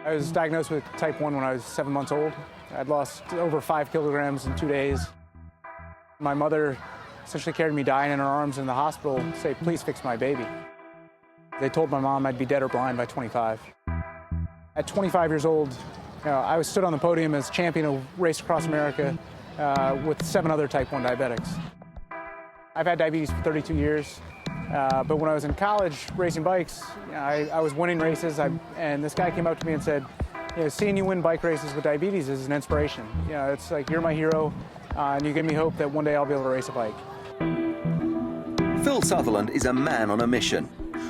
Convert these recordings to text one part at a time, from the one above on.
I was diagnosed with type 1 when I was 7 months old. I'd lost over 5 kilograms in 2 days. My mother essentially carried me dying in her arms in the hospital to say, please fix my baby. They told my mom I'd be dead or blind by 25. At 25 years old, I was stood on the podium as champion of race across America with 7 other type 1 diabetics. I've had diabetes for 32 years, but when I was in college racing bikes, I was winning races, and this guy came up to me and said, seeing you win bike races with diabetes is an inspiration. It's like, you're my hero, and you give me hope that one day I'll be able to race a bike. Phil Sutherland is a man on a mission,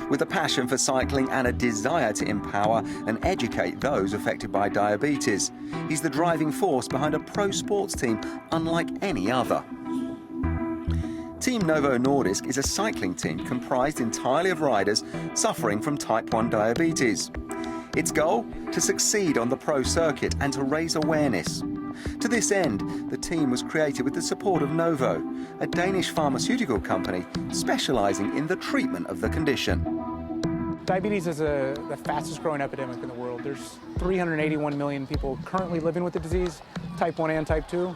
with a passion for cycling and a desire to empower and educate those affected by diabetes. He's the driving force behind a pro sports team unlike any other. Team Novo Nordisk is a cycling team comprised entirely of riders suffering from type 1 diabetes. Its goal? To succeed on the pro circuit and to raise awareness. To this end, the team was created with the support of Novo, a Danish pharmaceutical company specialising in the treatment of the condition. Diabetes is the fastest growing epidemic in the world. There's 381 million people currently living with the disease, type 1 and type 2,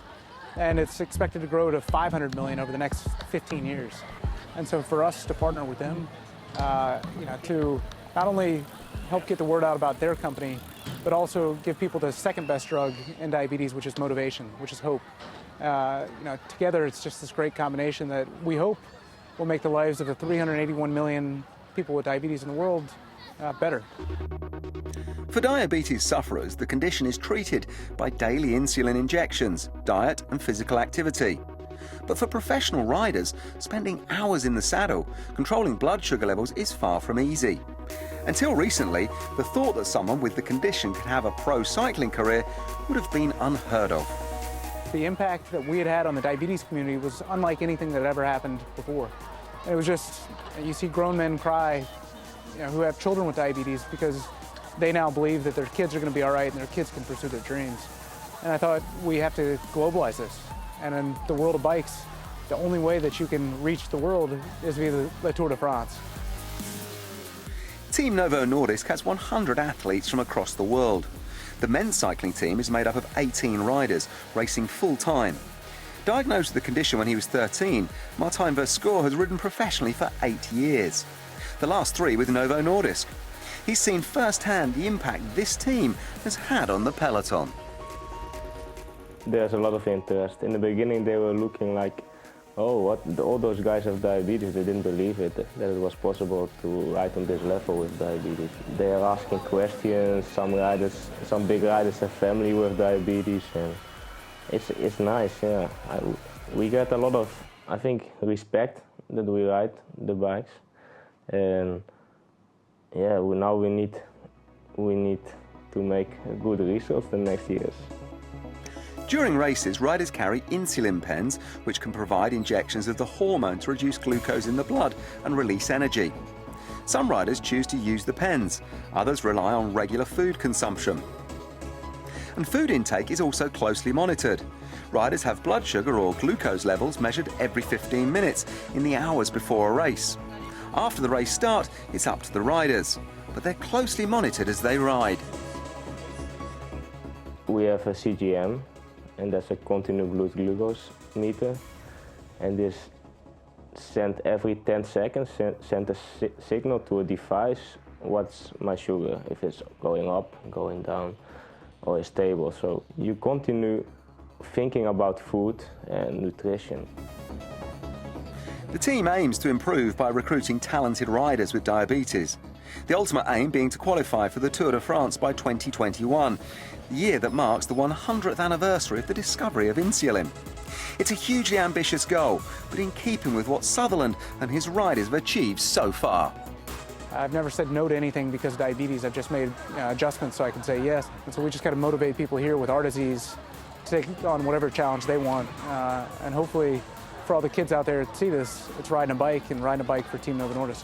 and it's expected to grow to 500 million over the next 15 years. And so for us to partner with them, to not only help get the word out about their company, but also give people the second best drug in diabetes, which is motivation, which is hope. Together it's just this great combination that we hope will make the lives of the 381 million people with diabetes in the world better. For diabetes sufferers, the condition is treated by daily insulin injections, diet and physical activity. But for professional riders, spending hours in the saddle, controlling blood sugar levels is far from easy. Until recently, the thought that someone with the condition could have a pro cycling career would have been unheard of. The impact that we had had on the diabetes community was unlike anything that had ever happened before. It was just, you see grown men cry, who have children with diabetes, because they now believe that their kids are going to be all right and their kids can pursue their dreams. And I thought, we have to globalize this. And in the world of bikes, the only way that you can reach the world is via the Tour de France. Team Novo Nordisk has 100 athletes from across the world. The men's cycling team is made up of 18 riders, racing full-time. Diagnosed with the condition when he was 13, Martijn Verscore has ridden professionally for 8 years. The last 3 with Novo Nordisk. He's seen firsthand the impact this team has had on the peloton. There's a lot of interest. In the beginning they were looking like, oh, what? All those guys have diabetes. They didn't believe it, that it was possible to ride on this level with diabetes. They are asking questions. Some big riders have family with diabetes, and it's nice, yeah. We get a lot of, I think, respect that we ride the bikes, and yeah, now we need to make good results the next years. During races, riders carry insulin pens, which can provide injections of the hormone to reduce glucose in the blood and release energy. Some riders choose to use the pens, others rely on regular food consumption. And food intake is also closely monitored. Riders have blood sugar or glucose levels measured every 15 minutes in the hours before a race. After the race start, it's up to the riders, but they're closely monitored as they ride. We have a CGM, and that's a continuous blood glucose meter, and this send every 10 seconds send a signal to a device what's my sugar, if it's going up, going down, or is stable. So you continue thinking about food and nutrition. The team aims to improve by recruiting talented riders with diabetes. The ultimate aim being to qualify for the Tour de France by 2021, the year that marks the 100th anniversary of the discovery of insulin. It's a hugely ambitious goal, but in keeping with what Sutherland and his riders have achieved so far. I've never said no to anything because of diabetes. I've just made adjustments so I can say yes. And so we just got to motivate people here with our disease to take on whatever challenge they want. And hopefully, for all the kids out there to see this, it's riding a bike and riding a bike for Team Novo Nordisk.